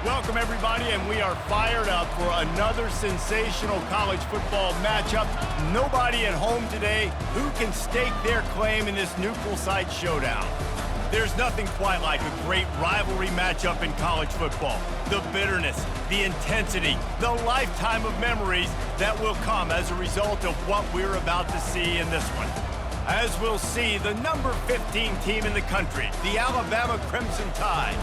Welcome, everybody, and we are fired up for another sensational college football matchup. Nobody at home today who can stake their claim in this neutral site showdown. There's nothing quite like a great rivalry matchup in college football. The bitterness, the intensity, the lifetime of memories that will come as a result of what we're about to see in this one. As we'll see, the number 15 team in the country, the Alabama Crimson Tide,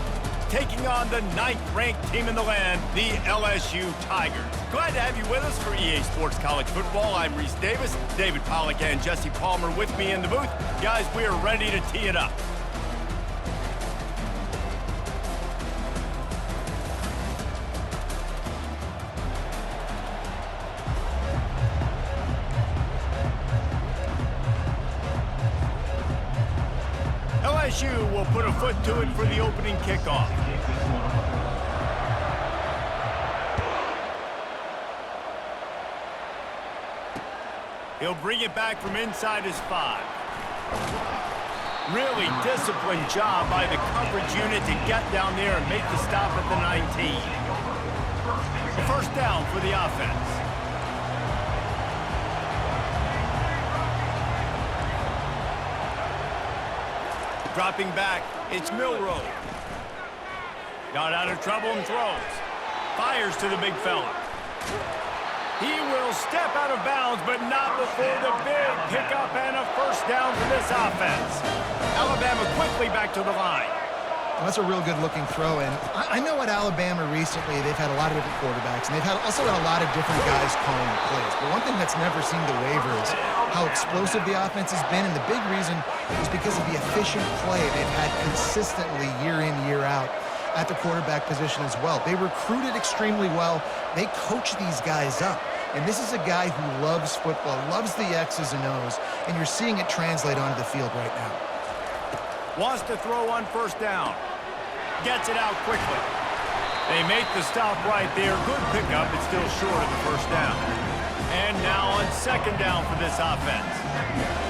taking on the 9th-ranked team in the land, the LSU Tigers. Glad to have you with us for EA Sports College Football. I'm Reese Davis, David Pollack and Jesse Palmer with me in the booth. Guys, we are ready to tee it up. LSU will put a foot to it for the opening kickoff. He'll bring it back from inside his 5. Really disciplined job by the coverage unit to get down there and make the stop at the 19. A first down for the offense. Dropping back, it's Milroe. Got out of trouble and throws. Fires to the big fella. He will step out of bounds, but not before the big pickup and a first down for this offense. Alabama quickly back to the line. Well, that's a real good-looking throw, and I know at Alabama recently they've had a lot of different quarterbacks, and they've also had a lot of different guys calling the plays. But one thing that's never seemed to waver is how explosive the offense has been, and the big reason is because of the efficient play they've had consistently year in, year out at the quarterback position as well. They recruited extremely well. They coach these guys up. And this is a guy who loves football, loves the X's and O's, and you're seeing it translate onto the field right now. Wants to throw on first down. Gets it out quickly. They make the stop right there. Good pickup, but still short of the first down. And now on second down for this offense.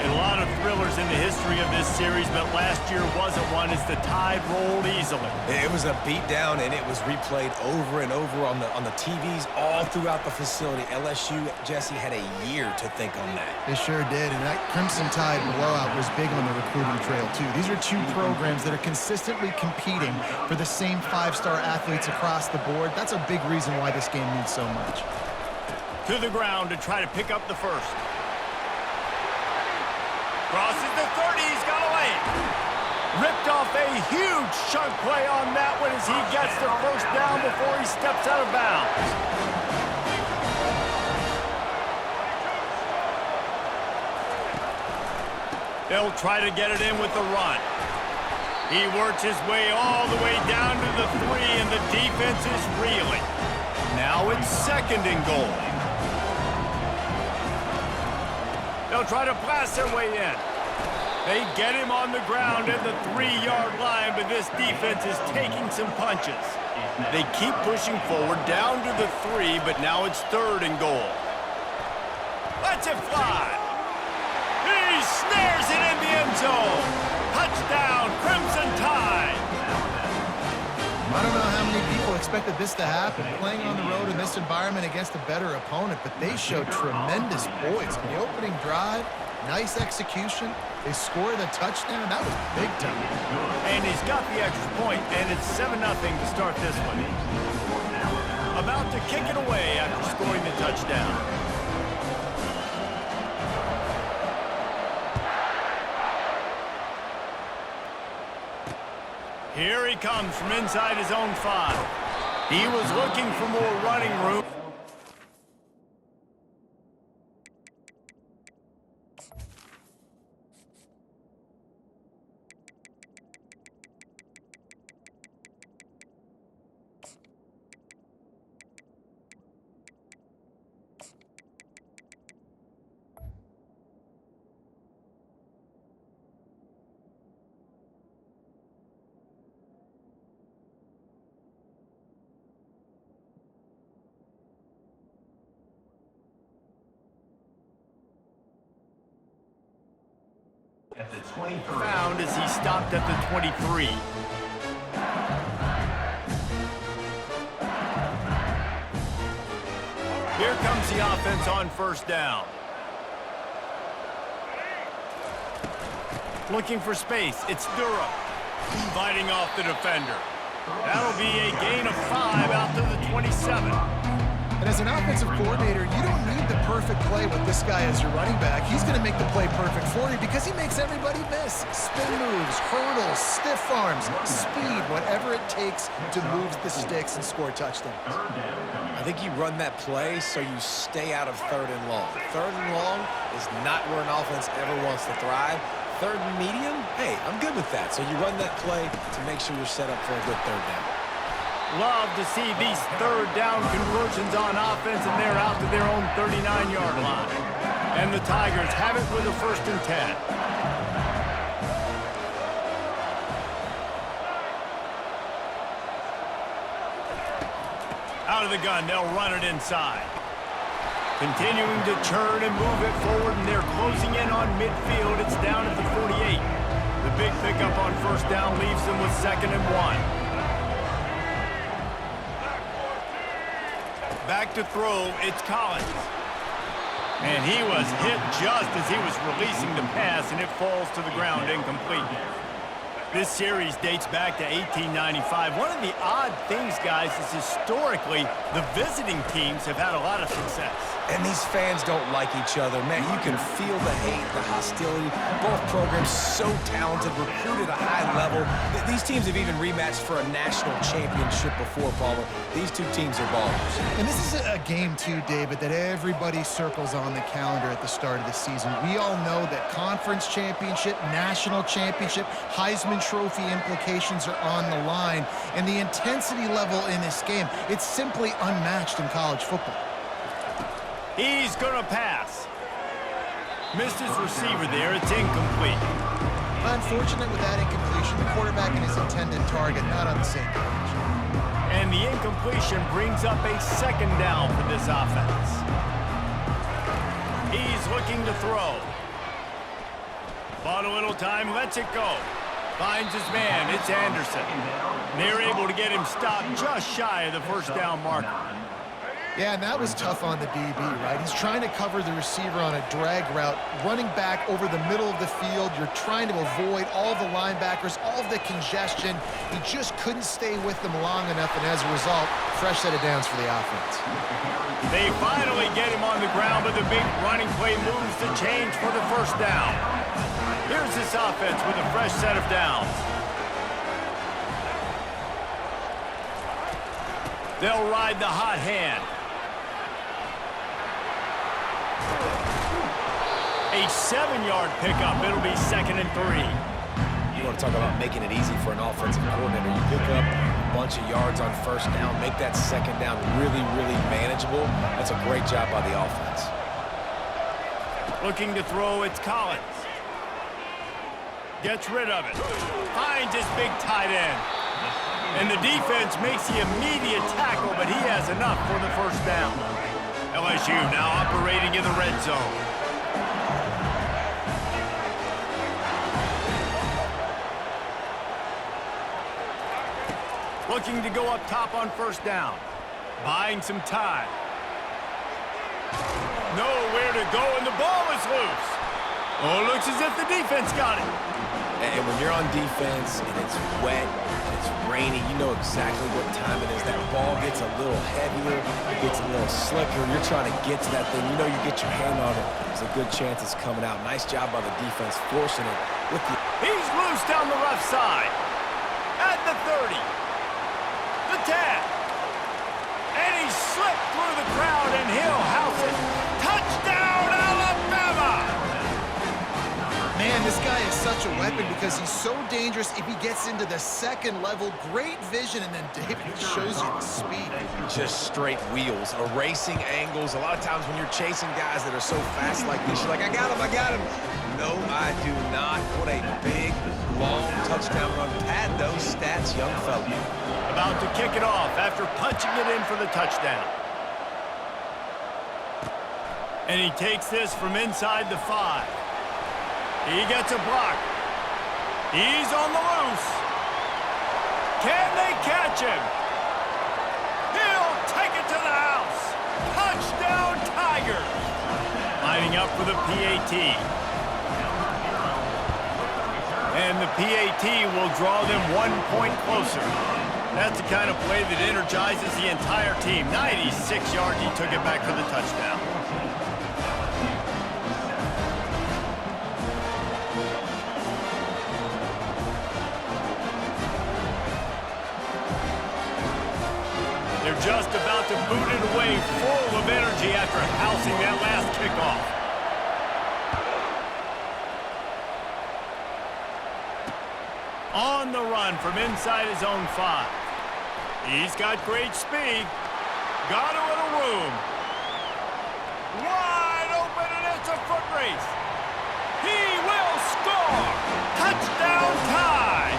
A lot of thrillers in the history of this series, but last year wasn't one as the Tide rolled easily. It was a beatdown, and it was replayed over and over on the TVs all throughout the facility. LSU, Jesse, had a year to think on that. They sure did, and that Crimson Tide blowout was big on the recruiting trail, too. These are two programs that are consistently competing for the same 5-star athletes across the board. That's a big reason why this game means so much. To the ground to try to pick up the first. Crosses the 30, he's got away. Ripped off a huge chunk play on that one as he gets the first down before he steps out of bounds. They'll try to get it in with the run. He works his way all the way down to the 3, and the defense is reeling. Now it's second and goal. They'll try to blast their way in. They get him on the ground at the 3-yard line, but this defense is taking some punches. They keep pushing forward down to the 3, but now it's third and goal. Lets it fly. He snares it in the end zone. Touchdown, Crimson Tide. I don't know how many people expected this to happen, playing on the road in this environment against a better opponent, but they showed tremendous poise. On the opening drive, nice execution. They scored a touchdown. That was big time. And he's got the extra point, and it's 7-0 to start this one. About to kick it away after scoring the touchdown. Here he comes from inside his own 5. He was looking for more running room. At the 23. Found as he stopped at the 23. Here comes the offense on first down. Looking for space. It's Durham. Fighting off the defender. That'll be a gain of 5 out to the 27. And as an offensive coordinator, you don't need the perfect play with this guy as your running back. He's going to make the play perfect for you because he makes everybody miss. Spin moves, hurdles, stiff arms, speed, whatever it takes to move the sticks and score touchdowns. I think you run that play so you stay out of 3rd and long. 3rd and long is not where an offense ever wants to thrive. 3rd and medium, hey, I'm good with that. So you run that play to make sure you're set up for a good 3rd down. Love to see these 3rd down conversions on offense, and they're out to their own 39-yard line. And the Tigers have it with a 1st and 10. Out of the gun, they'll run it inside. Continuing to turn and move it forward, and they're closing in on midfield. It's down at the 48. The big pickup on 1st down leaves them with 2nd and 1. Back to throw, it's Collins. And he was hit just as he was releasing the pass, and it falls to the ground incomplete. This series dates back to 1895. One of the odd things, guys, is historically the visiting teams have had a lot of success. And these fans don't like each other. Man, you can feel the hate, the hostility. Both programs so talented, recruited at a high level. These teams have even rematched for a national championship before, Palmer. These two teams are ballers. And this is a game, too, David, that everybody circles on the calendar at the start of the season. We all know that conference championship, national championship, Heisman Trophy implications are on the line. And the intensity level in this game, it's simply unmatched in college football. He's going to pass. Missed his receiver there. It's incomplete. Unfortunate with that incompletion. The quarterback and his intended target not on the same page. And the incompletion brings up a 2nd down for this offense. He's looking to throw. Bought a little time, lets it go. Finds his man. It's Anderson. They're able to get him stopped just shy of the 1st down marker. Yeah, and that was tough on the DB, right? He's trying to cover the receiver on a drag route, running back over the middle of the field. You're trying to avoid all the linebackers, all of the congestion. He just couldn't stay with them long enough, and as a result, fresh set of downs for the offense. They finally get him on the ground, but the big running play moves the change for the 1st down. Here's this offense with a fresh set of downs. They'll ride the hot hand. A 7-yard pickup. It'll be 2nd and 3. You want to talk about making it easy for an offensive coordinator. You pick up a bunch of yards on 1st down, make that 2nd down really, really manageable. That's a great job by the offense. Looking to throw, it's Collins. Gets rid of it. Finds his big tight end. And the defense makes the immediate tackle, but he has enough for the 1st down. LSU now operating in the red zone. Looking to go up top on 1st down. Buying some time. Nowhere to go, and the ball is loose. Oh, it looks as if the defense got it. And when you're on defense and it's wet, and it's rainy, you know exactly what time it is. That ball gets a little heavier, it gets a little slicker. You're trying to get to that thing. You know you get your hand on it. There's a good chance it's coming out. Nice job by the defense forcing it with the... He's loose down the left side. At the 30. The 10. And he slipped through the crowd, and he'll house it. Touchdown, Alabama! Man, this guy is such a weapon because he's so dangerous if he gets into the 2nd level. Great vision, and then David shows you the speed. Just straight wheels, erasing angles. A lot of times when you're chasing guys that are so fast like this, you're like, I got him. No, I do not. What a big, long touchdown run. Pad those stats, young fella. About to kick it off after punching it in for the touchdown. And he takes this from inside the 5. He gets a block. He's on the loose. Can they catch him? He'll take it to the house. Touchdown! Setting up for the PAT. And the PAT will draw them 1 point closer. That's the kind of play that energizes the entire team. 96 yards, he took it back for the touchdown. They're just about to boot it away, full of energy after housing that last kickoff. On the run from inside his own 5. He's got great speed. Got a little room. Wide open, and it's a foot race. He will score. Touchdown tie.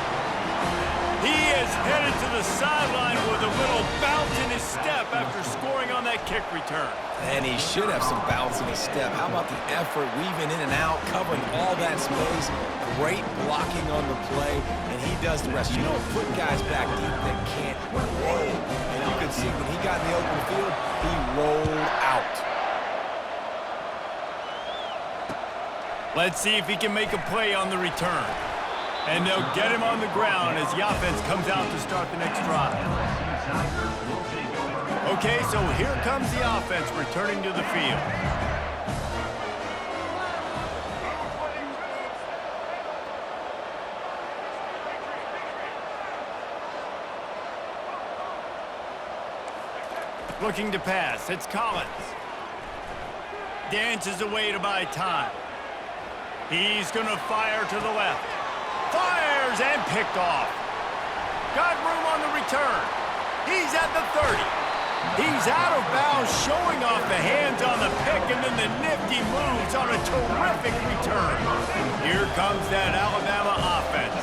He is headed to the sideline with a little bounce in his step after scoring on that kick return. And he should have some bounce in his step. How about the effort, weaving in and out, covering all that space. Great blocking on the play, and he does the rest. You don't put guys back deep that can't roll. And you can see when he got in the open field, he rolled out. Let's see if he can make a play on the return. And they'll get him on the ground as the offense comes out to start the next drive. Okay, so here comes the offense returning to the field. Looking to pass, it's Collins. Dances away to buy time. He's going to fire to the left. Fires and picked off. Got room on the return. He's at the 30. He's out of bounds, showing off the hands on the pick, and then the nifty moves on a terrific return. Here comes that Alabama offense.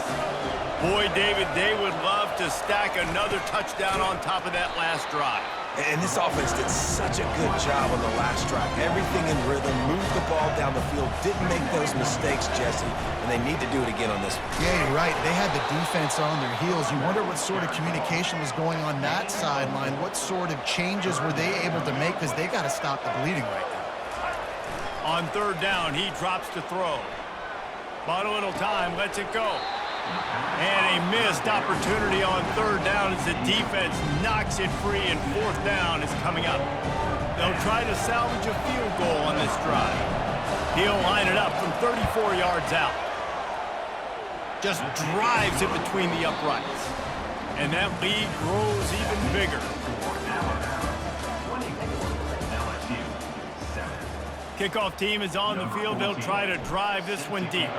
Boy, David, they would love to stack another touchdown on top of that last drive. And this offense did such a good job on the last drive. Everything in rhythm, moved the ball down the field, didn't make those mistakes, Jesse, and they need to do it again on this one. Yeah, you're right. They had the defense on their heels. You wonder what sort of communication was going on that sideline. What sort of changes were they able to make, because they got to stop the bleeding right now. On third down, he drops to throw. Bought a little time, lets it go. And a missed opportunity on third down as the defense knocks it free, and fourth down is coming up. They'll try to salvage a field goal on this drive. He'll line it up from 34 yards out. Just drives it between the uprights. And that lead grows even bigger. Kickoff team is on the field. They'll try to drive this one deep.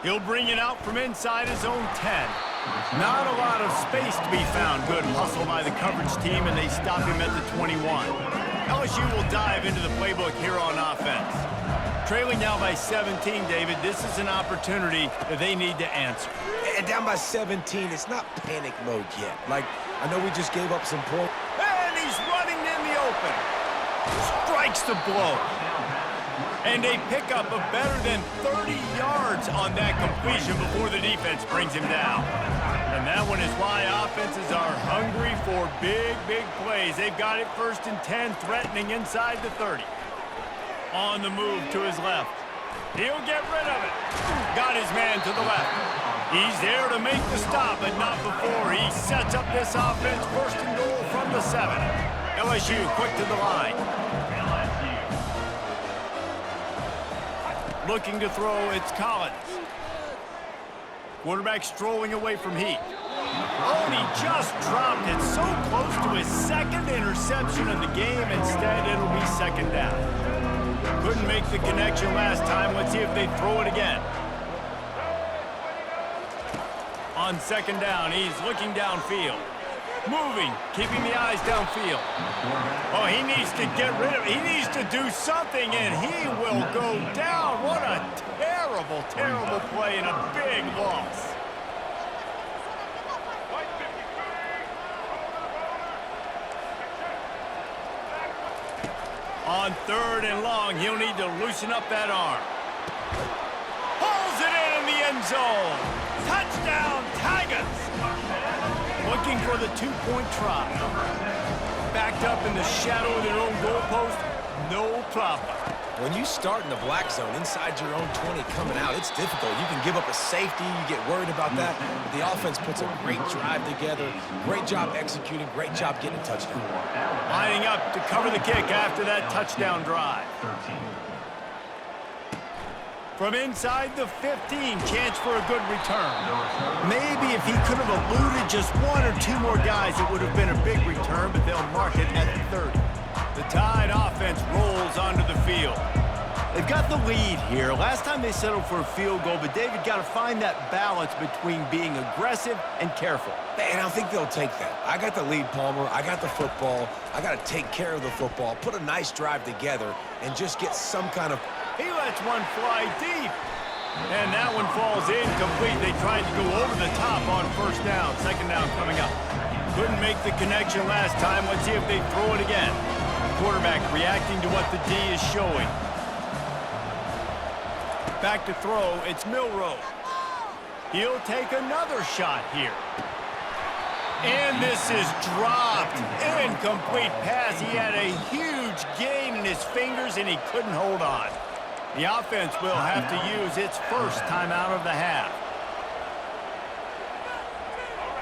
He'll bring it out from inside his own 10. Not a lot of space to be found. Good hustle by the coverage team, and they stop him at the 21. LSU will dive into the playbook here on offense. Trailing now by 17, David. This is an opportunity that they need to answer. And down by 17, it's not panic mode yet. Like, I know we just gave up some points. And he's running in the open. Strikes the blow. And a pickup of better than 30 yards on that completion before the defense brings him down. And that one is why offenses are hungry for big, big plays. They've got it 1st and 10, threatening inside the 30. On the move to his left. He'll get rid of it. Got his man to the left. He's there to make the stop, but not before. He sets up this offense 1st and goal from the 7. LSU quick to the line. Looking to throw, it's Collins. Quarterback strolling away from Heat. Oh, and he just dropped it so close to his 2nd interception of the game. Instead, it'll be 2nd down. Couldn't make the connection last time. Let's see if they throw it again. On 2nd down, he's looking downfield. Moving, keeping the eyes downfield. Oh, he needs to get rid of it. He needs to do something, and he will go down. What a terrible, terrible play and a big loss. On 3rd and long, he'll need to loosen up that arm. Pulls it in the end zone. Touchdown, Tigers. Looking for the 2-point try. backed up in the shadow of their own goalpost, no problem. When you start in the black zone inside your own 20 coming out, it's difficult. You can give up a safety. You get worried about that. But the offense puts a great drive together. Great job executing. Great job getting a touchdown. Lining up to cover the kick after that touchdown drive. From inside the 15, chance for a good return. Maybe if he could have eluded just one or two more guys, it would have been a big return, but they'll mark it at 30. The Tide offense rolls onto the field. They've got the lead here. Last time they settled for a field goal, but David got to find that balance between being aggressive and careful. And I think they'll take that. I got the lead, Palmer. I got the football. I got to take care of the football, put a nice drive together, and just get some kind of... He lets one fly deep. And that one falls incomplete. They tried to go over the top on first down. Second down coming up. Couldn't make the connection last time. Let's see if they throw it again. Quarterback reacting to what the D is showing. Back to throw. It's Milroe. He'll take another shot here. And this is dropped. Incomplete pass. He had a huge gain in his fingers, and he couldn't hold on. The offense will have to use its first timeout of the half.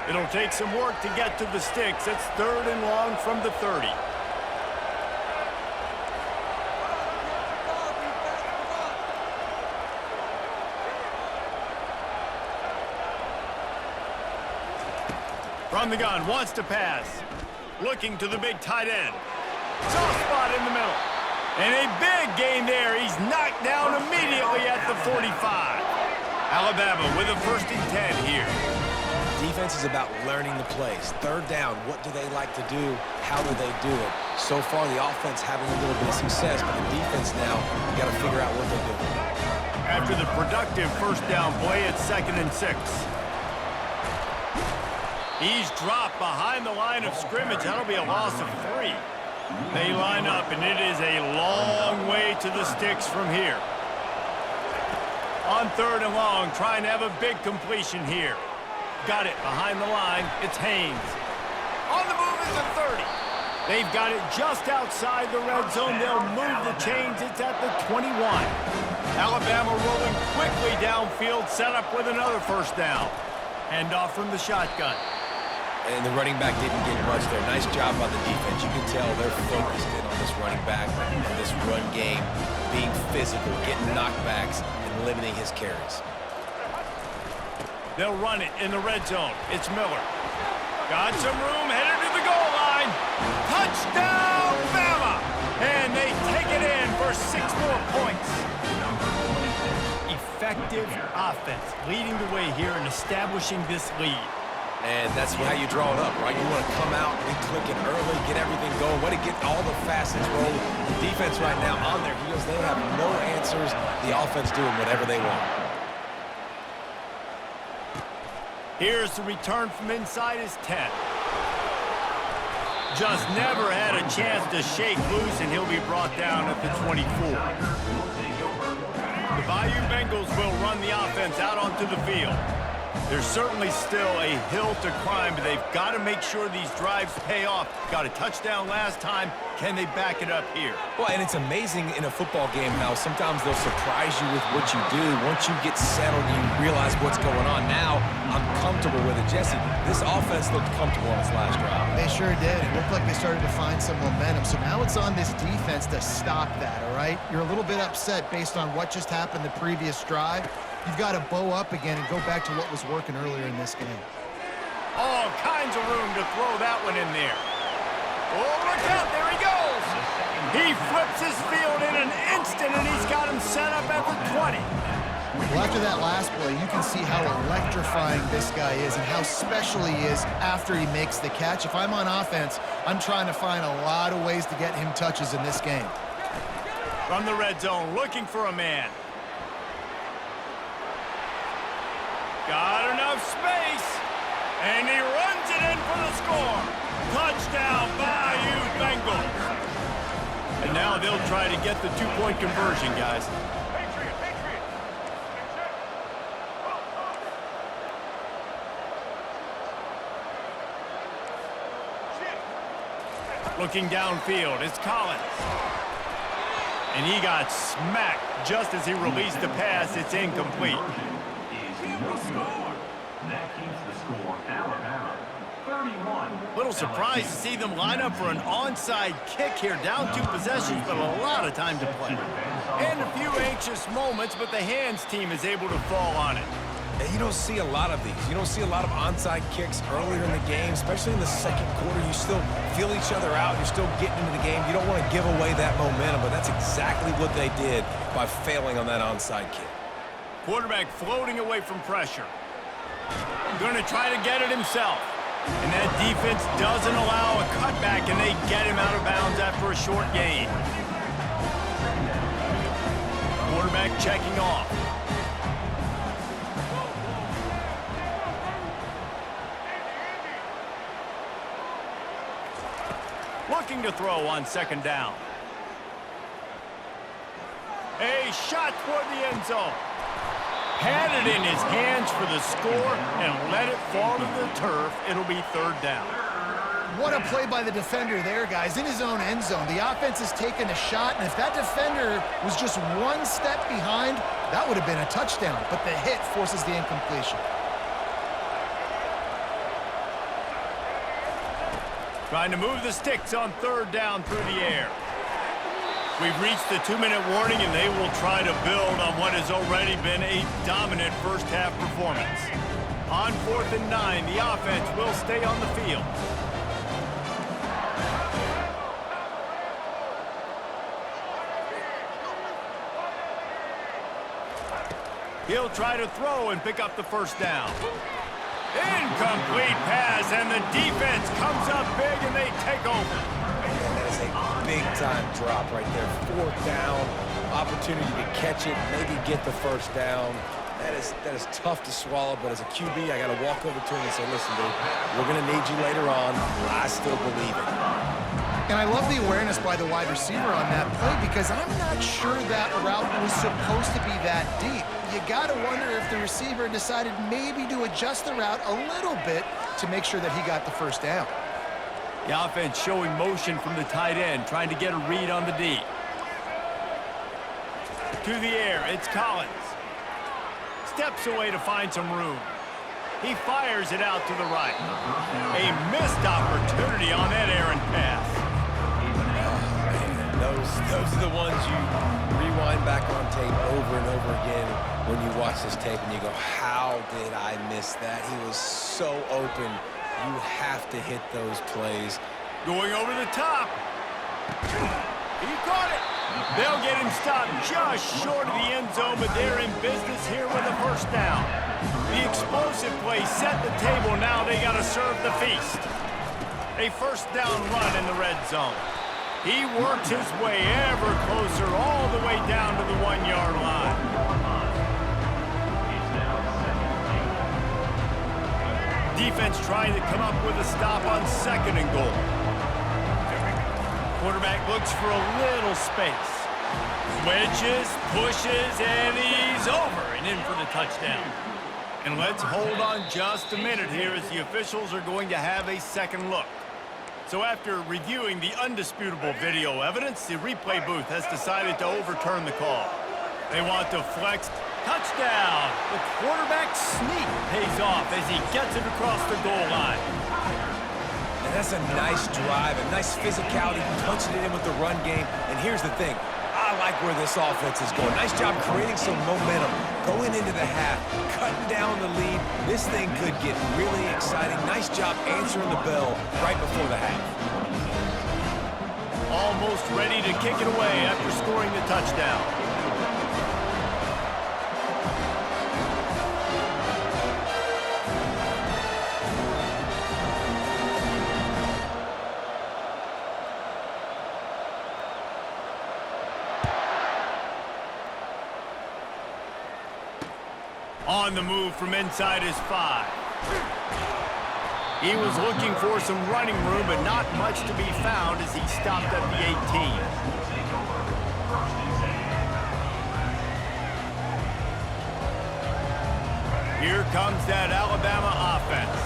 It'll take some work to get to the sticks. It's 3rd and long from the 30. From the gun, wants to pass. Looking to the big tight end. Soft spot in the middle. And a big gain there. He's knocked down immediately at the 45. Alabama with a 1st and 10 here. Defense is about learning the plays. 3rd down, what do they like to do? How do they do it? So far, the offense having a little bit of success, but the defense now, you got to figure out what they do. After the productive 1st down play, it's 2nd and 6. He's dropped behind the line of scrimmage. That'll be a loss of 3. They line up, and it is a long way to the sticks from here. On 3rd and long, trying to have a big completion here. Got it behind the line. It's Haynes. On the move is the 30. They've got it just outside the red zone. They'll move the chains. It's at the 21. Alabama rolling quickly downfield, set up with another 1st down. Handoff from the shotgun. And the running back didn't get much there. Nice job by the defense. You can tell they're focused in on this running back and this run game, being physical, getting knockbacks, and limiting his carries. They'll run it in the red zone. It's Miller. Got some room, headed to the goal line. Touchdown, Bama! And they take it in for 6 more points. Effective offense leading the way here and establishing this lead. And that's how you draw it up, right? You want to come out, be clicking early, get everything going, want to get all the facets rolling. The defense right now on their heels, they have no answers. The offense doing whatever they want. Here's the return from inside his 10. Just never had a chance to shake loose, and he'll be brought down at the 24. The Bayou Bengals will run the offense out onto the field. There's certainly still a hill to climb, but they've got to make sure these drives pay off. Got a touchdown last time. Can they back it up here? Well, and it's amazing in a football game how sometimes they'll surprise you with what you do. Once you get settled, you realize what's going on. Now, I'm comfortable with it. Jesse, this offense looked comfortable on its last drive. They sure did. It looked like they started to find some momentum. So now it's on this defense to stop that, all right? You're a little bit upset based on what just happened the previous drive. You've got to bow up again and go back to what was working earlier in this game. All kinds of room to throw that one in there. Oh, look out, there he goes. He flips his field in an instant, and he's got him set up at the 20. Well, after that last play, you can see how electrifying this guy is and how special he is after he makes the catch. If I'm on offense, I'm trying to find a lot of ways to get him touches in this game. From the red zone, looking for a man. Got enough space, and he runs it in for the score. Touchdown, Bayou Bengals. And now they'll try to get the 2-point conversion, guys. Looking downfield, it's Collins. And he got smacked just as he released the pass. It's incomplete. That keeps the score, Alabama, 31. Little surprised to see them line up for an onside kick here. Down 2 possessions, but a lot of time to play. And a few anxious moments, but the hands team is able to fall on it. And you don't see a lot of these. You don't see a lot of onside kicks earlier in the game, especially in the second quarter. You still feel each other out. You're still getting into the game. You don't want to give away that momentum, but that's exactly what they did by failing on that onside kick. Quarterback floating away from pressure. Going to try to get it himself. And that defense doesn't allow a cutback, and they get him out of bounds after a short gain. Quarterback checking off. Looking to throw on second down. A shot toward the end zone. Had it in his hands for the score and let it fall to the turf. It'll be third down. What a play by the defender there, guys, in his own end zone. The offense has taken a shot, and if that defender was just one step behind, that would have been a touchdown. But the hit forces the incompletion. Trying to move the sticks on third down through the air. We've reached the 2-minute warning, and they will try to build on what has already been a dominant first-half performance. On 4th and 9, the offense will stay on the field. He'll try to throw and pick up the first down. Incomplete pass, and the defense comes up big, and they take over. And that is a big-time drop right there. 4th down, opportunity to catch it, maybe get the first down. That is tough to swallow, but as a QB, I got to walk over to him and say, listen, dude, we're going to need you later on. I still believe it. And I love the awareness by the wide receiver on that play because I'm not sure that route was supposed to be that deep. You got to wonder if the receiver decided maybe to adjust the route a little bit to make sure that he got the first down. The offense showing motion from the tight end, trying to get a read on the D. To the air, it's Collins. Steps away to find some room. He fires it out to the right. A missed opportunity on that errant pass. Those are the ones you rewind back on tape over and over again when you watch this tape and you go, how did I miss that? He was so open. You have to hit those plays. Going over the top. He caught it. They'll get him stopped just short of the end zone, but they're in business here with a first down. The explosive play set the table. Now they got to serve the feast. A first down run in the red zone. He works his way ever closer all the way down to the 1-yard line. Defense trying to come up with a stop on 2nd and goal. Quarterback looks for a little space. Wedges, pushes, and he's over and in for the touchdown. And let's hold on just a minute here as the officials are going to have a second look. So after reviewing the undisputable video evidence, the replay booth has decided to overturn the call. They want to flex. Touchdown! The quarterback sneak pays off as he gets it across the goal line. And that's a nice drive, a nice physicality, punching it in with the run game. And here's the thing. I like where this offense is going. Nice job creating some momentum, going into the half, cutting down the lead. This thing could get really exciting. Nice job answering the bell right before the half. Almost ready to kick it away after scoring the touchdown. On the move from inside his 5. He was looking for some running room, but not much to be found as he stopped at the 18. Here comes that Alabama offense.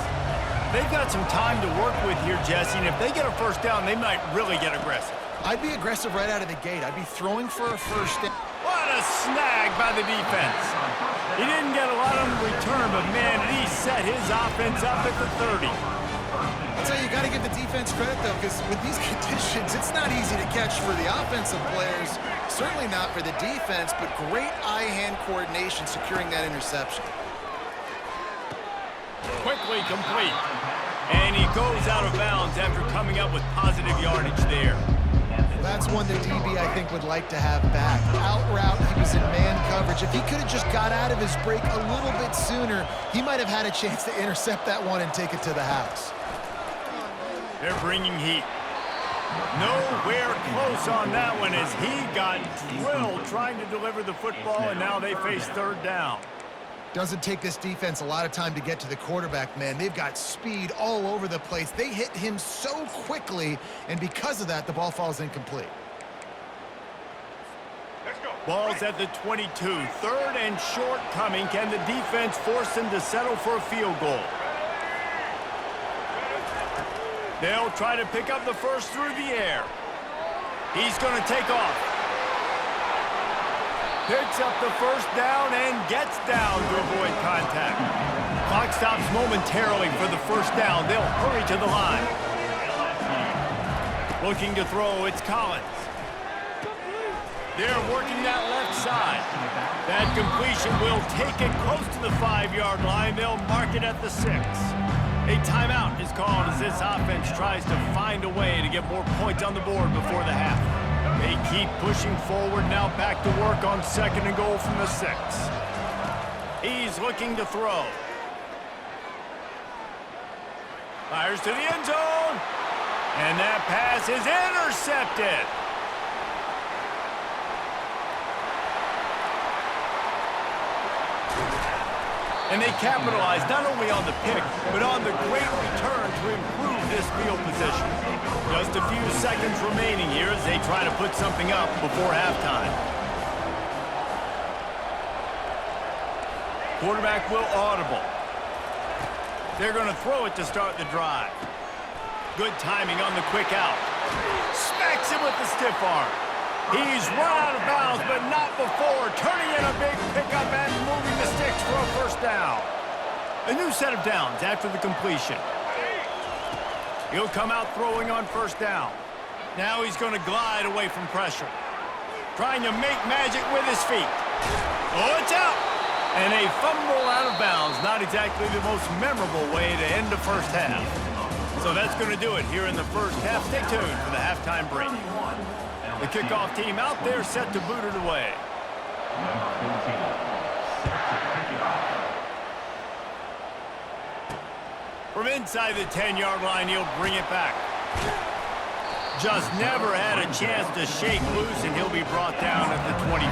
They've got some time to work with here, Jesse, and if they get a first down, they might really get aggressive. I'd be aggressive right out of the gate. I'd be throwing for a first down. What a snag by the defense. He didn't get a lot on the return, but man, he set his offense up at the 30. I'll tell you, you got to give the defense credit, though, because with these conditions, it's not easy to catch for the offensive players. Certainly not for the defense, but great eye-hand coordination securing that interception. Quickly complete. And he goes out of bounds after coming up with positive yardage there. That's one the DB, I think, would like to have back. Out route, he was in man coverage. If he could have just got out of his break a little bit sooner, he might have had a chance to intercept that one and take it to the house. They're bringing heat. Nowhere close on that one as he got drilled trying to deliver the football, and now they face third down. Doesn't take this defense a lot of time to get to the quarterback, man. They've got speed all over the place. They hit him so quickly, and because of that, the ball falls incomplete. Let's go. Ball's at the 22. Third and short coming. Can the defense force him to settle for a field goal? They'll try to pick up the first through the air. He's going to take off. Picks up the first down and gets down to avoid contact. Clock stops momentarily for the first down. They'll hurry to the line. Looking to throw, it's Collins. They're working that left side. That completion will take it close to the 5-yard line. They'll mark it at the 6. A timeout is called as this offense tries to find a way to get more points on the board before the half. They keep pushing forward, now back to work on 2nd and goal from the 6. He's looking to throw. Fires to the end zone. And that pass is intercepted. And they capitalize not only on the pick, but on the great return to improve this field position. Just a few seconds remaining here as they try to put something up before halftime. Quarterback will audible. They're going to throw it to start the drive. Good timing on the quick out. Smacks him with the stiff arm. He's run out of bounds, but not before turning in a big pickup and moving the sticks for a first down. A new set of downs after the completion. He'll come out throwing on first down. Now he's going to glide away from pressure. Trying to make magic with his feet. Oh, it's out! And a fumble out of bounds. Not exactly the most memorable way to end the first half. So that's going to do it here in the first half. Stay tuned for the halftime break. The kickoff team out there set to boot it away. From inside the 10-yard line, he'll bring it back. Just never had a chance to shake loose, and he'll be brought down at the 24.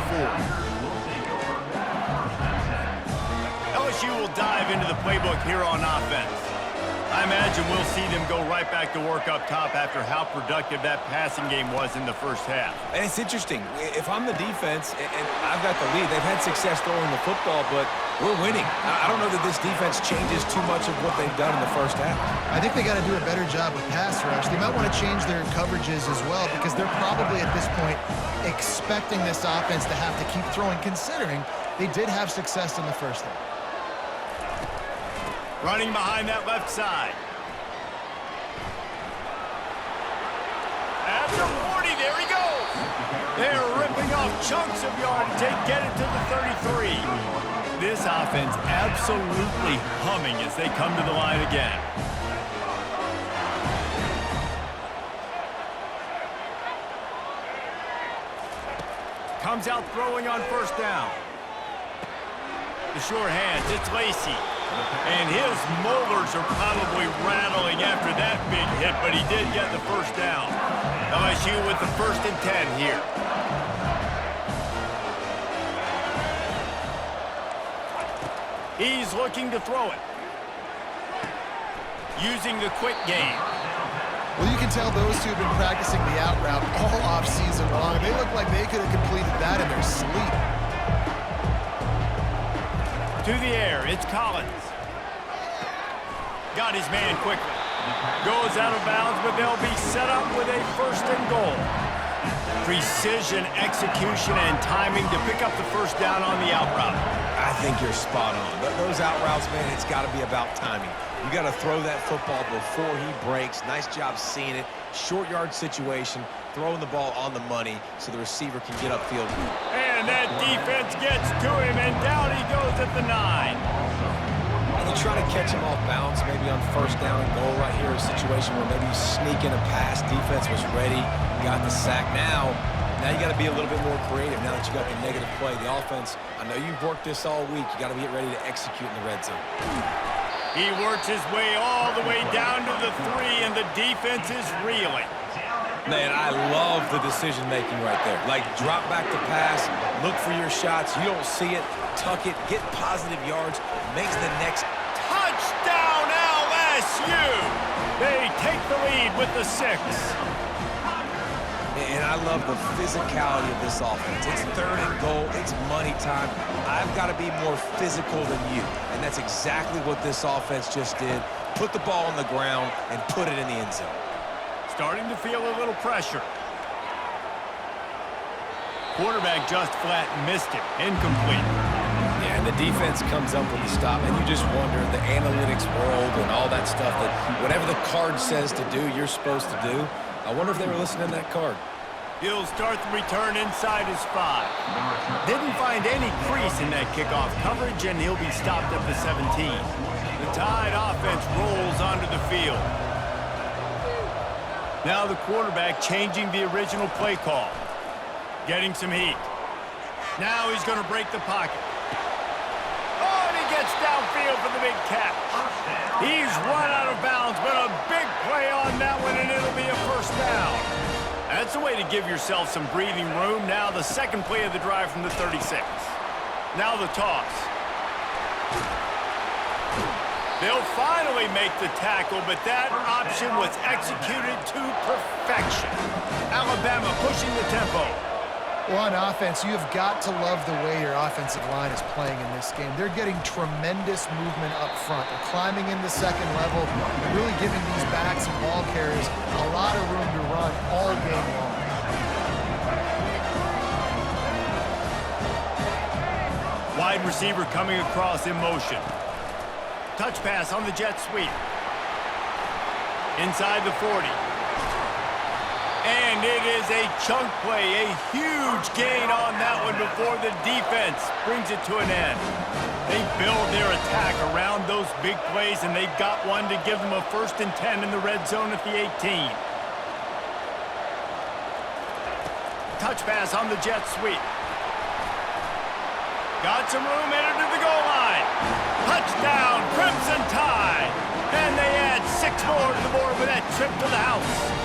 LSU will dive into the playbook here on offense. I imagine we'll see them go right back to work up top after how productive that passing game was in the first half. And it's interesting. If I'm the defense and I've got the lead, they've had success throwing the football, but we're winning. I don't know that this defense changes too much of what they've done in the first half. I think they got to do a better job with pass rush. They might want to change their coverages as well because they're probably at this point expecting this offense to have to keep throwing, considering they did have success in the first half. Running behind that left side. At the 40, there he goes. They're ripping off chunks of yardage. They get it to the 33. This offense absolutely humming as they come to the line again. Comes out throwing on first down. The short hands, it's Lacey. And his molars are probably rattling after that big hit, but he did get the first down. LSU with the 1st and 10 here. He's looking to throw it. Using the quick game. Well, you can tell those two have been practicing the out route all off-season long. They look like they could have completed that in their sleep. To the air, it's Collins. Got his man quickly. Goes out of bounds, but they'll be set up with a 1st and goal. Precision, execution, and timing to pick up the 1st down on the out route. I think you're spot on. Those out routes, man, it's got to be about timing. You got to throw that football before he breaks. Nice job seeing it. Short yard situation, throwing the ball on the money so the receiver can get upfield. And that defense gets to him, and down he goes at the 9. And you try to catch him off balance, maybe on 1st down and goal right here, a situation where maybe you sneak in a pass, defense was ready, got the sack. Now you got to be a little bit more creative now that you got the negative play. The offense, I know you've worked this all week. You got to get ready to execute in the red zone. He works his way all the way down to the 3, and the defense is reeling. Man, I love the decision-making right there. Like, drop back the pass, look for your shots. You don't see it, tuck it, get positive yards, makes the next. Touchdown, LSU! They take the lead with the 6. And I love the physicality of this offense. It's 3rd and goal. It's money time. I've got to be more physical than you. And that's exactly what this offense just did. Put the ball on the ground and put it in the end zone. Starting to feel a little pressure. Quarterback just flat missed it. Incomplete. Yeah, and the defense comes up with the stop, and you just wonder, the analytics world and all that stuff, that whatever the card says to do, you're supposed to do. I wonder if they were listening to that card. He'll start the return inside his 5. Didn't find any crease in that kickoff coverage, and he'll be stopped at the 17. The Tide offense rolls onto the field. Now the quarterback changing the original play call. Getting some heat. Now he's going to break the pocket. Oh, and he gets downfield for the big catch. He's run out of bounds, but a big play on that one, and it'll be a 1st down. That's a way to give yourself some breathing room. Now the 2nd play of the drive from the 36. Now the toss. They'll finally make the tackle, but that option was executed to perfection. Alabama pushing the tempo. Well, on offense, you've got to love the way your offensive line is playing in this game. They're getting tremendous movement up front. They're climbing in the 2nd level, really giving these backs and ball carriers a lot of room to run all game long. Wide receiver coming across in motion. Touch pass on the jet sweep. Inside the 40. And it is a chunk play, a huge gain on that one before the defense brings it to an end. They build their attack around those big plays, and they got one to give them a 1st and 10 in the red zone at the 18. Touch pass on the jet sweep. Got some room, headed to the goal line. Touchdown, Crimson Tide. And they add 6 more to the board with that trip to the house.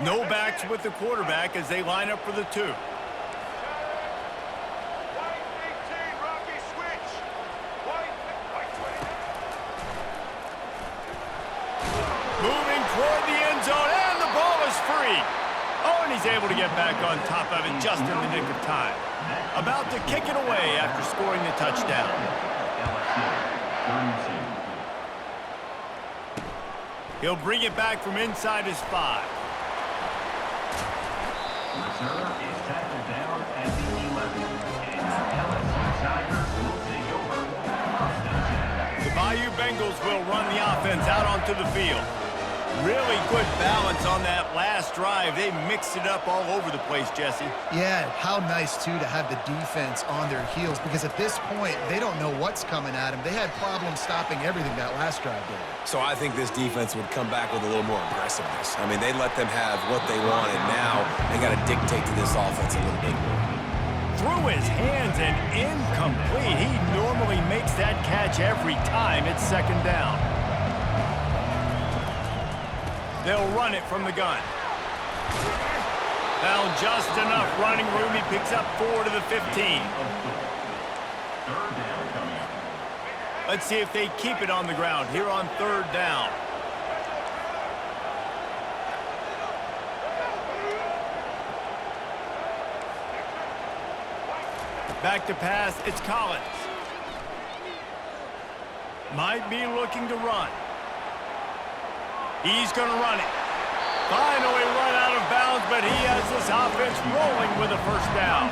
No backs with the quarterback as they line up for the 2. Moving toward the end zone, and the ball is free. Oh, and he's able to get back on top of it just in the nick of time. About to kick it away after scoring the touchdown. He'll bring it back from inside his 5. Reserve is tackled down at the 11, and LSU Tigers will take over. The Bayou Bengals will run the offense out onto the field. Really good balance on that last drive. They mixed it up all over the place, Jesse. Yeah, how nice, too, to have the defense on their heels, because at this point, they don't know what's coming at them. They had problems stopping everything that last drive did. So I think this defense would come back with a little more aggressiveness. I mean, they let them have what they want, and now they got to dictate to this offense a little bit more. Through his hands and incomplete. He normally makes that catch every time. It's 2nd down. They'll run it from the gun. Found just enough running room. He picks up 4 to the 15. Let's see if they keep it on the ground here on 3rd down. Back to pass, it's Collins. Might be looking to run. He's going to run it. Finally run out of bounds, but he has this offense rolling with a first down.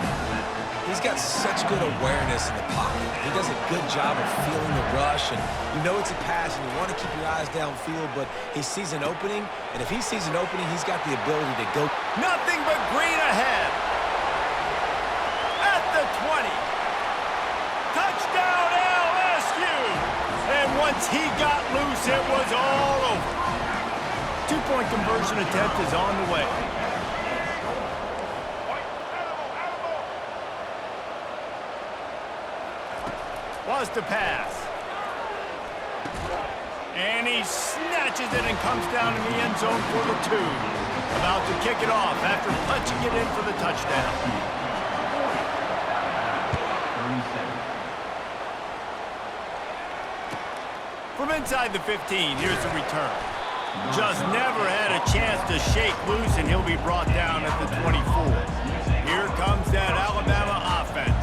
He's got such good awareness in the pocket. He does a good job of feeling the rush, and you know it's a pass, and you want to keep your eyes downfield, but he sees an opening, and if he sees an opening, he's got the ability to go. Nothing but green ahead. At the 20. Touchdown LSU. And once he got loose, it was all over. Two-point conversion attempt is on the way. Was to pass. And he snatches it and comes down in the end zone for the 2. About to kick it off after punching it in for the touchdown. From inside the 15, here's the return. Just never had a chance to shake loose, and he'll be brought down at the 24. Here comes that Alabama offense.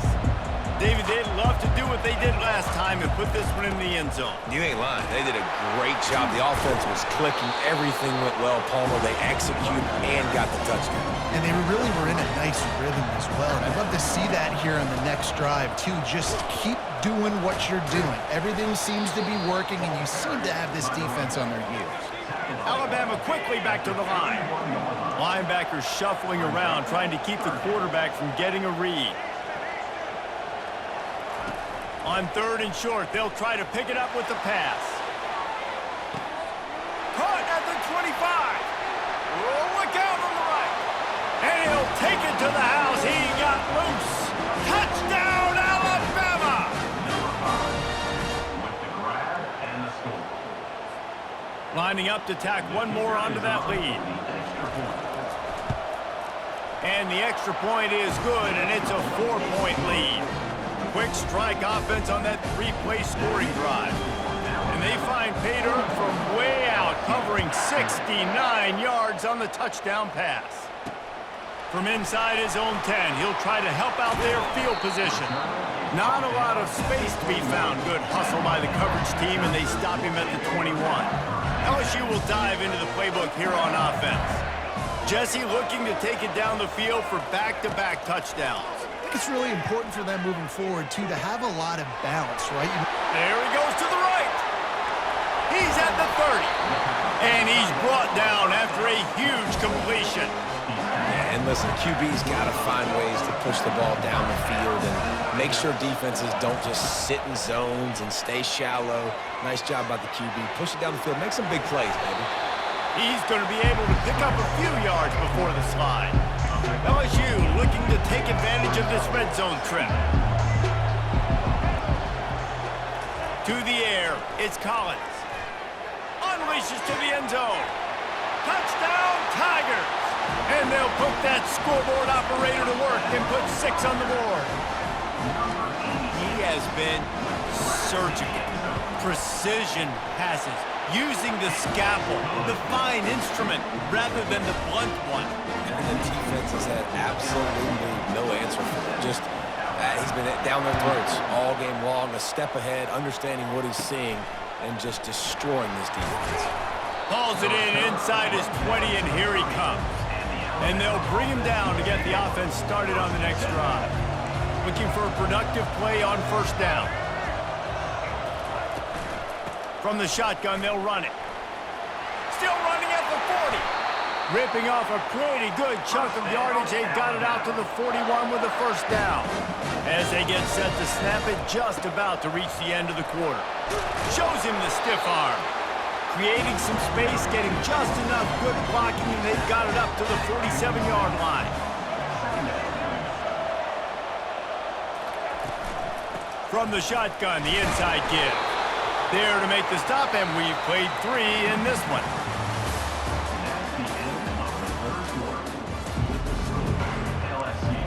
David, they'd love to do what they did last time and put this one in the end zone. You ain't lying. They did a great job. The offense was clicking. Everything went well, Palmer. They executed and got the touchdown. And they really were in a nice rhythm as well. And I'd love to see that here on the next drive, too. Just keep doing what you're doing. Everything seems to be working, and you seem to have this defense on their heels. Alabama quickly back to the line. Linebackers shuffling around, trying to keep the quarterback from getting a read. On 3rd and short, they'll try to pick it up with the pass. Caught at the 25. Oh, look out on the right. And he'll take it to the house. He got loose. Touchdown, Alabama! With the grab and the score. Lining up to tack one more onto that lead. And the extra point is good, and it's a 4-point lead. Quick strike offense on that 3-play scoring drive. And they find pay dirt from way out, covering 69 yards on the touchdown pass. From inside his own 10, he'll try to help out their field position. Not a lot of space to be found. Good hustle by the coverage team, and they stop him at the 21. LSU will dive into the playbook here on offense. Jesse looking to take it down the field for back-to-back touchdowns. I think it's really important for them moving forward, too, to have a lot of balance, right? There he goes to the right. He's at the 30. And he's brought down after a huge completion. Yeah, and listen, QB's got to find ways to push the ball down the field and make sure defenses don't just sit in zones and stay shallow. Nice job by the QB. Push it down the field. Make some big plays, baby. He's going to be able to pick up a few yards before the slide. LSU looking to take advantage of this red zone trip. To the air, it's Collins. Unleashes to the end zone. Touchdown, Tigers! And they'll put that scoreboard operator to work and put 6 on the board. He has been surgical. Precision passes. Using the scalpel, the fine instrument, rather than the blunt one. And the defense has had absolutely no answer for it. Just, he's been down their throats all game long, a step ahead, understanding what he's seeing, and just destroying this defense. Hauls it in inside his 20, and here he comes. And they'll bring him down to get the offense started on the next drive. Looking for a productive play on 1st down. From the shotgun, they'll run it. Still running at the 40. Ripping off a pretty good chunk of yardage. They've got it out to the 41 with the 1st down. As they get set to snap it, just about to reach the end of the quarter. Shows him the stiff arm. Creating some space, getting just enough good blocking, and they've got it up to the 47-yard line. From the shotgun, the inside give. There to make the stop, and we've played 3 in this one. That's the end of the third quarter. LSU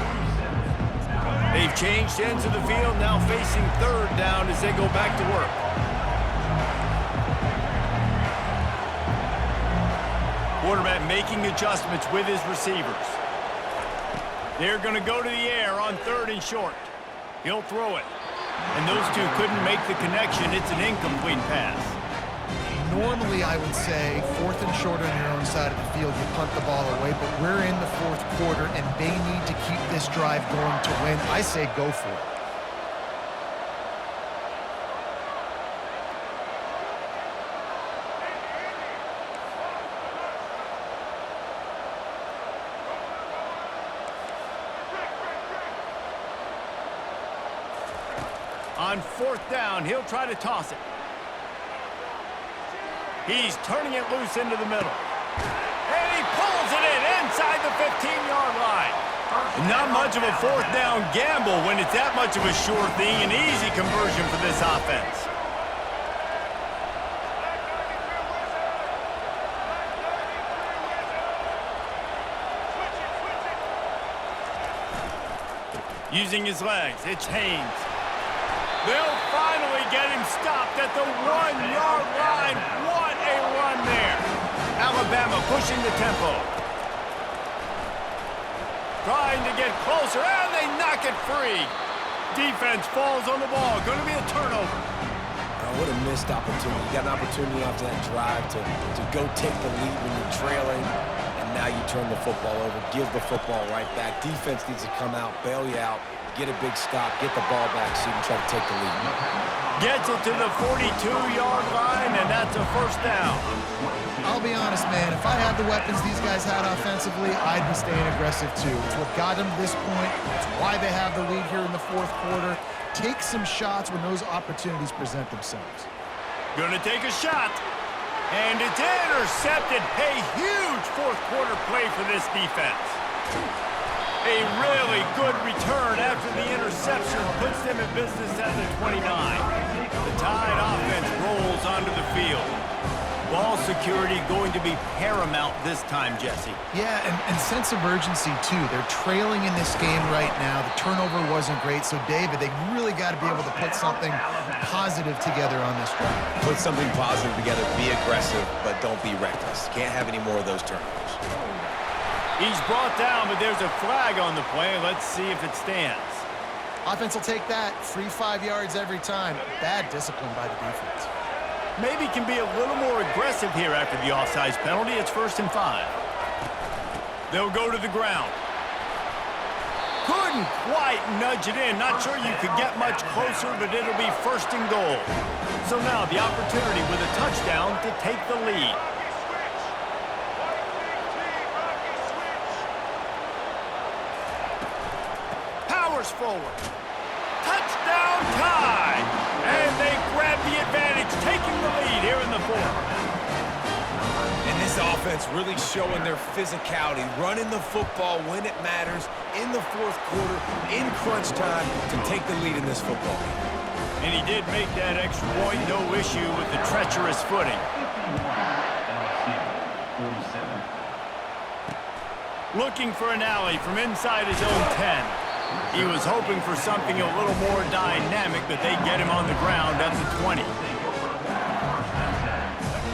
47. They've changed ends of the field, now facing 3rd down as they go back to work. Quarterback making adjustments with his receivers. They're going to go to the air on 3rd and short. He'll throw it. And those two couldn't make the connection. It's an incomplete pass. Normally, I would say 4th and short on your own side of the field, you punt the ball away, but we're in the 4th quarter, and they need to keep this drive going to win. I say go for it. On 4th down, he'll try to toss it. He's turning it loose into the middle. And he pulls it in inside the 15-yard line. Not much of a 4th down gamble when it's that much of a sure thing. An easy conversion for this offense. Using his legs, it's Haynes. They'll finally get him stopped at the 1-yard line. What a run there. Alabama pushing the tempo. Trying to get closer, and they knock it free. Defense falls on the ball. Going to be a turnover. What a missed opportunity. You got an opportunity after that drive to go take the lead when you're trailing, and now you turn the football over, give the football right back. Defense needs to come out, bail you out, get a big stop, get the ball back so you can try to take the lead. Gets it to the 42-yard line, and that's a 1st down. I'll be honest, man. If I had the weapons these guys had offensively, I'd be staying aggressive too. It's what got them to this point. It's why they have the lead here in the 4th quarter. Take some shots when those opportunities present themselves. Gonna take a shot. And it's intercepted. A huge 4th quarter play for this defense. A really good return after the interception puts them in business at the 29. The Tide offense rolls onto the field. Ball security going to be paramount this time, Jesse. Yeah, and sense of urgency, too. They're trailing in this game right now. The turnover wasn't great, so, David, they really got to be able to put something positive together on this drive. Put something positive together, be aggressive, but don't be reckless. Can't have any more of those turnovers. He's brought down, but there's a flag on the play. Let's see if it stands. Offense will take that. Free 5 yards every time. Bad discipline by the defense. Maybe can be a little more aggressive here after the offsides penalty. It's 1st and 5. They'll go to the ground. Couldn't quite nudge it in. Not sure you could get much closer, but it'll be 1st and goal. So now the opportunity with a touchdown to take the lead. Powers forward. Touchdown time! And they grab the advantage, taking the lead here in the 4th. And this offense really showing their physicality, running the football when it matters, in the 4th quarter, in crunch time, to take the lead in this football game. And he did make that extra point, no issue with the treacherous footing. Looking for an alley from inside his own 10. He was hoping for something a little more dynamic, but they get him on the ground at the 20.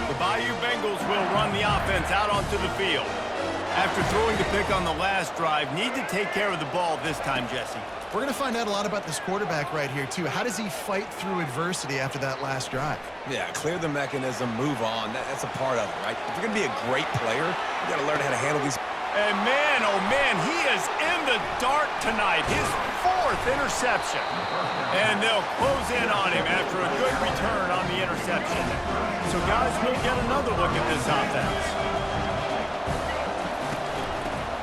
The Bayou Bengals will run the offense out onto the field. After throwing the pick on the last drive, need to take care of the ball this time, Jesse. We're going to find out a lot about this quarterback right here, too. How does he fight through adversity after that last drive? Yeah, clear the mechanism, move on. That's a part of it, right? If you're going to be a great player, you got to learn how to handle these. And man, oh man, he is in the dark tonight. His 4th interception. And they'll close in on him after a good return on the interception. So guys, we'll get another look at this offense.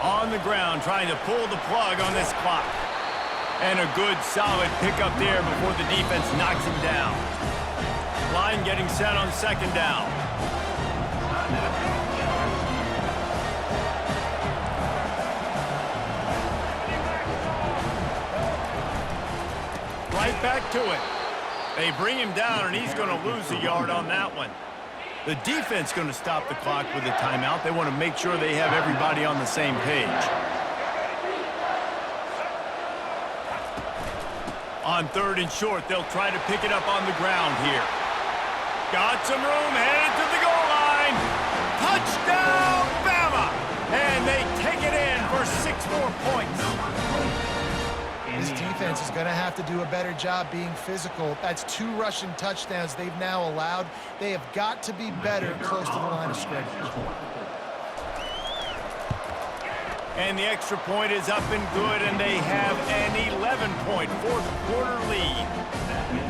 On the ground, trying to pull the plug on this clock. And a good, solid pickup there before the defense knocks him down. Line getting set on 2nd down. Right back to it. They bring him down, and he's going to lose a yard on that one. The defense going to stop the clock with a timeout. They want to make sure they have everybody on the same page. On 3rd and short, they'll try to pick it up on the ground here. Got some room, headed to the goal line. Touchdown, Bama! And they take it in for 6 more points. This defense is going to have to do a better job being physical. That's 2 rushing touchdowns they've now allowed. They have got to be better close to the line of scrimmage. And the extra point is up and good, and they have an 11-point fourth-quarter lead.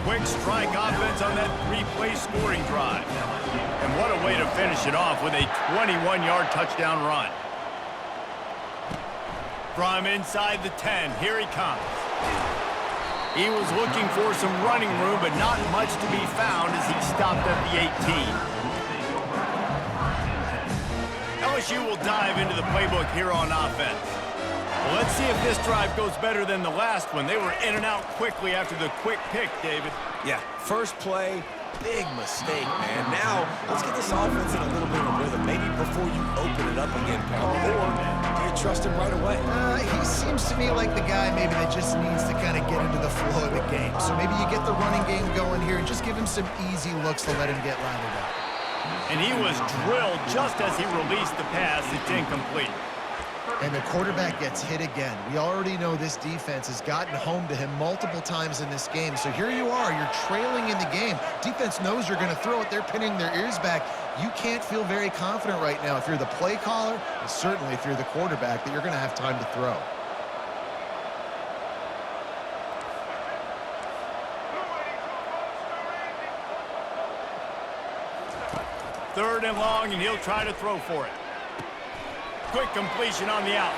Quick strike offense on that 3-play scoring drive. And what a way to finish it off with a 21-yard touchdown run. From inside the 10, here he comes. He was looking for some running room, but not much to be found as he stopped at the 18. LSU will dive into the playbook here on offense. Well, let's see if this drive goes better than the last one. They were in and out quickly after the quick pick, David. Yeah, first play, big mistake, man. Now, let's get this offense in a little bit of rhythm. Maybe before you open it up again, Paul, or do you trust him right away? He seems to me like the guy maybe that just needs to kind of get into the flow of the game. So maybe you get the running game going here and just give him some easy looks to let him get lathered up. And he was drilled just as he released the pass. It's incomplete. And the quarterback gets hit again. We already know this defense has gotten home to him multiple times in this game. So here you are, you're trailing in the game. Defense knows you're going to throw it. They're pinning their ears back. You can't feel very confident right now if you're the play caller, and certainly if you're the quarterback, that you're going to have time to throw. Third and long, and he'll try to throw for it. Quick completion on the out.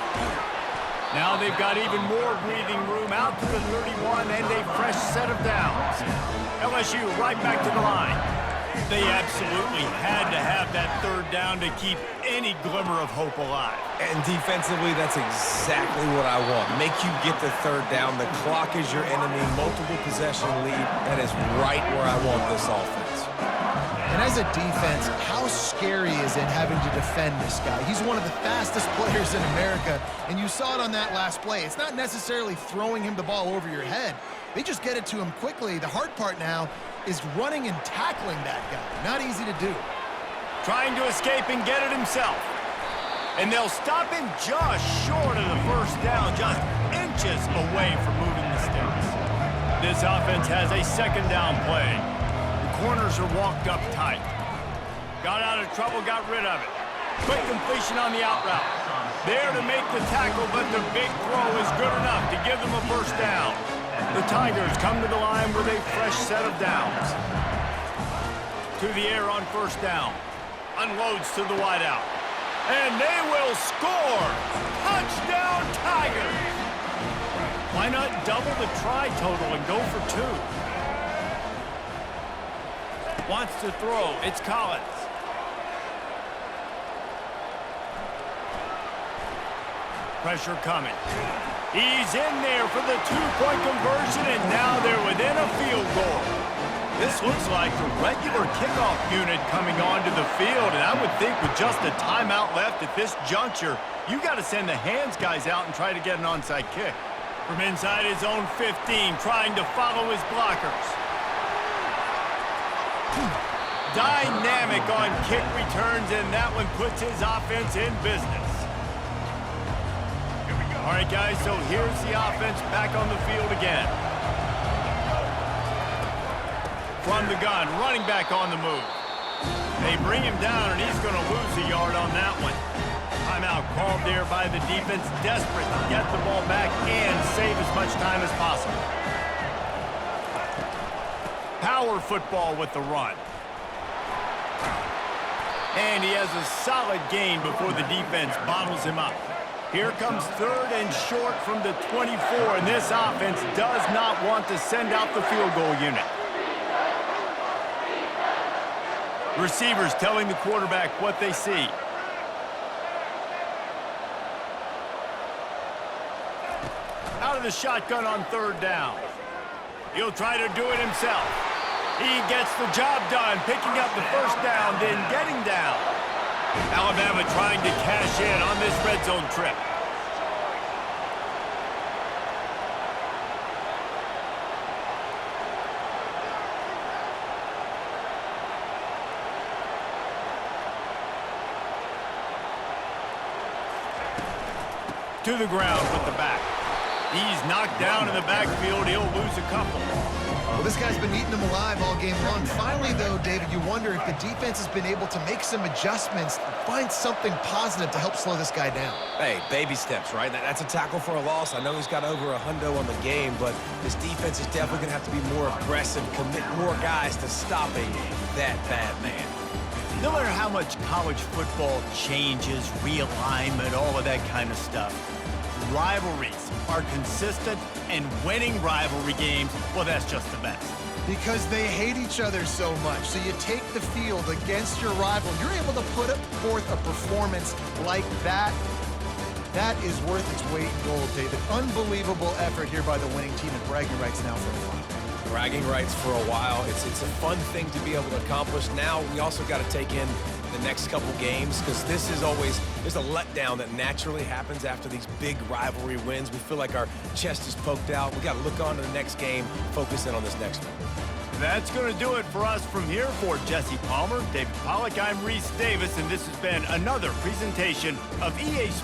Now they've got even more breathing room out to the 31 and a fresh set of downs. LSU right back to the line. They absolutely had to have that third down to keep any glimmer of hope alive. And defensively, that's exactly what I want. Make you get the third down. The clock is your enemy. Multiple possession lead. That is right where I want this offense. And as a defense, how scary is it having to defend this guy? He's one of the fastest players in America, and you saw it on that last play. It's not necessarily throwing him the ball over your head. They just get it to him quickly. The hard part now is running and tackling that guy. Not easy to do. Trying to escape and get it himself. And they'll stop him just short of the first down, just inches away from moving the sticks. This offense has a second down play. Corners are walked up tight. Got out of trouble, got rid of it. Quick completion on the out route. There to make the tackle, but the big throw is good enough to give them a first down. The Tigers come to the line with a fresh set of downs. To the air on first down. Unloads to the wideout. And they will score! Touchdown Tigers! Why not double the try total and go for 2? Wants to throw. It's Collins. Pressure coming. He's in there for the 2-point conversion, and now they're within a field goal. This looks like the regular kickoff unit coming onto the field, and I would think with just a timeout left at this juncture, you got to send the hands guys out and try to get an onside kick. From inside his own 15, trying to follow his blockers. Dynamic on kick returns, and that one puts his offense in business. All right, guys, so here's the offense back on the field again. From the gun, running back on the move. They bring him down, and he's going to lose a yard on that one. Timeout called there by the defense, desperate to get the ball back and save as much time as possible. Power football with the run. And he has a solid gain before the defense bottles him up. Here comes third and short from the 24, and this offense does not want to send out the field goal unit. Receivers telling the quarterback what they see. Out of the shotgun on third down. He'll try to do it himself. He gets the job done, picking up the first down, then getting down. Alabama trying to cash in on this red zone trip. to the ground with the back. He's knocked down in the backfield. He'll lose a couple. Well, this guy's been eating them alive all game long. Finally, though, David, you wonder if the defense has been able to make some adjustments, find something positive to help slow this guy down. Hey, baby steps, right? That's a tackle for a loss. I know he's got over a hundo on the game, but this defense is definitely going to have to be more aggressive, commit more guys to stopping that bad man. No matter how much college football changes, realignment, all of that kind of stuff, rivalries are consistent, and winning rivalry games, well, that's just the best. Because they hate each other so much. So you take the field against your rival. You're able to put forth a performance like that. That is worth its weight in gold, David. Unbelievable effort here by the winning team, and bragging rights now for a while. Bragging rights for a while. It's a fun thing to be able to accomplish. Now we also got to take in the next couple games, because this is always, there's a letdown that naturally happens after these big rivalry wins. We feel like our chest is poked out. We got to look on to the next game, focus in on this next one. That's going to do it for us from here. For Jesse Palmer, David Pollack, I'm Reese Davis, and this has been another presentation of EA Sports.